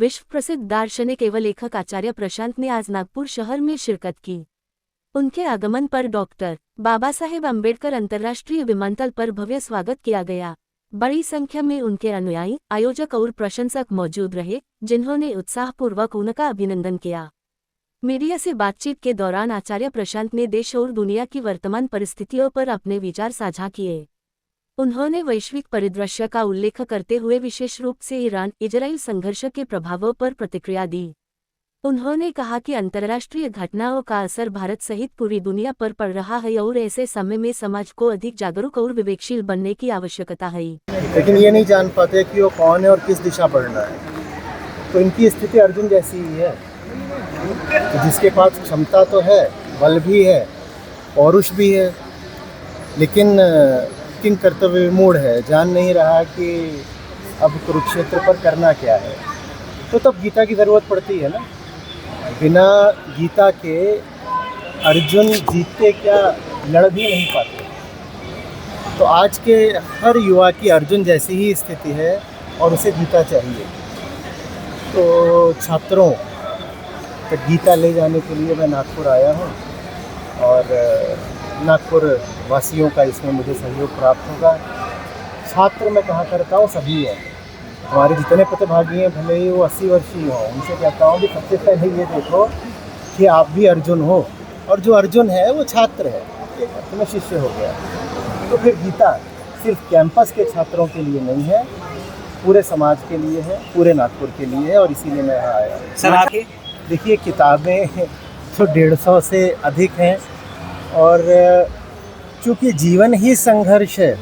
विश्व प्रसिद्ध दार्शनिक एवं लेखक आचार्य प्रशांत ने आज नागपुर शहर में शिरकत की। उनके आगमन पर डॉक्टर बाबा साहेब अम्बेडकर अंतर्राष्ट्रीय विमानतल पर भव्य स्वागत किया गया। बड़ी संख्या में उनके अनुयायी, आयोजक और प्रशंसक मौजूद रहे, जिन्होंने उत्साहपूर्वक उनका अभिनंदन किया। मीडिया से बातचीत के दौरान आचार्य प्रशांत ने देश और दुनिया की वर्तमान परिस्थितियों पर अपने विचार साझा किए। उन्होंने वैश्विक परिदृश्य का उल्लेख करते हुए विशेष रूप से ईरान-इजराइल संघर्ष के प्रभावों पर प्रतिक्रिया दी। उन्होंने कहा कि अंतर्राष्ट्रीय घटनाओं का असर भारत सहित पूरी दुनिया पर पड़ रहा है और ऐसे समय में समाज को अधिक जागरूक और विवेकशील बनने की आवश्यकता है। लेकिन ये नहीं जान पाते कि वो कौन है और किस दिशा बढ़ना है। तो इनकी स्थिति अर्जुन जैसी ही है, जिसके पास क्षमता तो है, बल भी है, पौरुष भी है, लेकिन किंग कर्तव्य विमूढ़ है, जान नहीं रहा कि अब कुरुक्षेत्र पर करना क्या है। तो तब गीता की ज़रूरत पड़ती है ना। बिना गीता के अर्जुन जीतते क्या, लड़ भी नहीं पाते। तो आज के हर युवा की अर्जुन जैसी ही स्थिति है और उसे गीता चाहिए। तो छात्रों तक गीता ले जाने के लिए मैं नागपुर आया हूँ और नागपुर वासियों का इसमें मुझे सहयोग प्राप्त होगा। छात्र मैं कहा करता हूँ सभी हैं, हमारे जितने प्रतिभागी हैं, भले ही वो 80 वर्षीय हों, उनसे कहता हूँ कि सबसे पहले ये देखो कि आप भी अर्जुन हो, और जो अर्जुन है वो छात्र है, एक अर्थ में शिष्य हो गया। तो फिर गीता सिर्फ कैंपस के छात्रों के लिए नहीं है, पूरे समाज के लिए है, पूरे नागपुर के लिए है, और इसीलिए मैं यहाँ आया। सर आप देखिए, किताबें तो 150 से अधिक हैं, और चूँकि जीवन ही संघर्ष है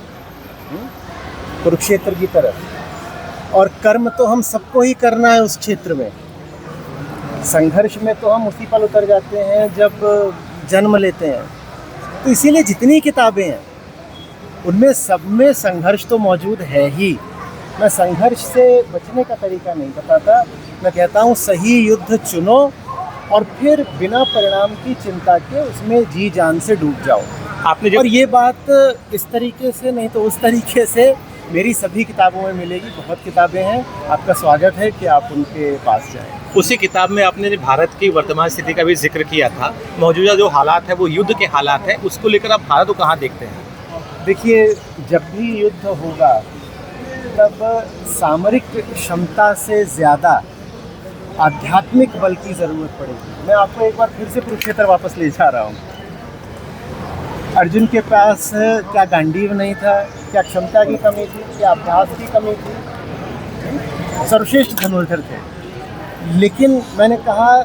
कुरुक्षेत्र की तरफ, और कर्म तो हम सबको ही करना है उस क्षेत्र में। संघर्ष में तो हम उसी पल उतर जाते हैं जब जन्म लेते हैं। तो इसीलिए जितनी किताबें हैं उनमें सब में संघर्ष तो मौजूद है ही। मैं संघर्ष से बचने का तरीका नहीं बताता, मैं कहता हूँ सही युद्ध चुनो और फिर बिना परिणाम की चिंता के उसमें जी जान से डूब जाओ। आपने और ये बात इस तरीके से नहीं तो उस तरीके से मेरी सभी किताबों में मिलेगी। बहुत किताबें हैं, आपका स्वागत है कि आप उनके पास जाएं। उसी किताब में आपने भारत की वर्तमान स्थिति का भी जिक्र किया था। मौजूदा जो हालात है वो युद्ध के हालात है, उसको लेकर आप भारत को कहाँ देखते हैं? देखिए, जब भी युद्ध होगा तब सामरिक क्षमता से ज़्यादा आध्यात्मिक बल की ज़रूरत पड़ेगी। मैं आपको एक बार फिर से कुरुक्षेत्र वापस ले जा रहा हूँ। अर्जुन के पास क्या गांडीव नहीं था, क्या क्षमता की कमी थी, क्या अभ्यास की कमी थी? सर्वश्रेष्ठ धनुर्धर थे, लेकिन मैंने कहा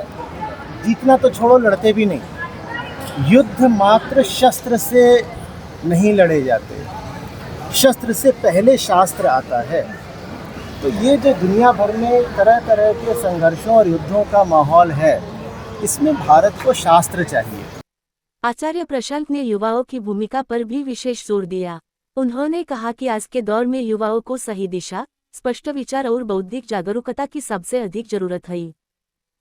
जीतना तो छोड़ो, लड़ते भी नहीं। युद्ध मात्र शस्त्र से नहीं लड़े जाते, शस्त्र से पहले शास्त्र आता है। तो ये जो दुनिया भर में तरह तरह के संघर्षों और युद्धों का माहौल है, इसमें भारत को शास्त्र चाहिए। आचार्य प्रशांत ने युवाओं की भूमिका पर भी विशेष जोर दिया। उन्होंने कहा कि आज के दौर में युवाओं को सही दिशा, स्पष्ट विचार और बौद्धिक जागरूकता की सबसे अधिक जरूरत है।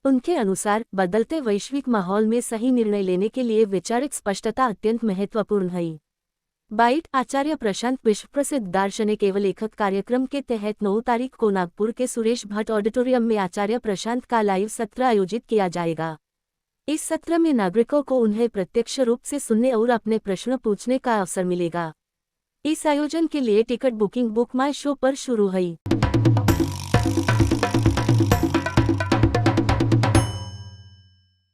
उनके अनुसार बदलते वैश्विक माहौल में सही निर्णय लेने के लिए वैचारिक स्पष्टता अत्यंत महत्वपूर्ण है। बाइट आचार्य प्रशांत विश्व प्रसिद्ध दार्शनिक एवं लेखक कार्यक्रम के तहत 9 तारीख को नागपुर के सुरेश भट्ट ऑडिटोरियम में आचार्य प्रशांत का लाइव सत्र आयोजित किया जाएगा। इस सत्र में नागरिकों को उन्हें प्रत्यक्ष रूप से सुनने और अपने प्रश्न पूछने का अवसर मिलेगा। इस आयोजन के लिए टिकट बुकिंग बुक माई शो पर शुरू है।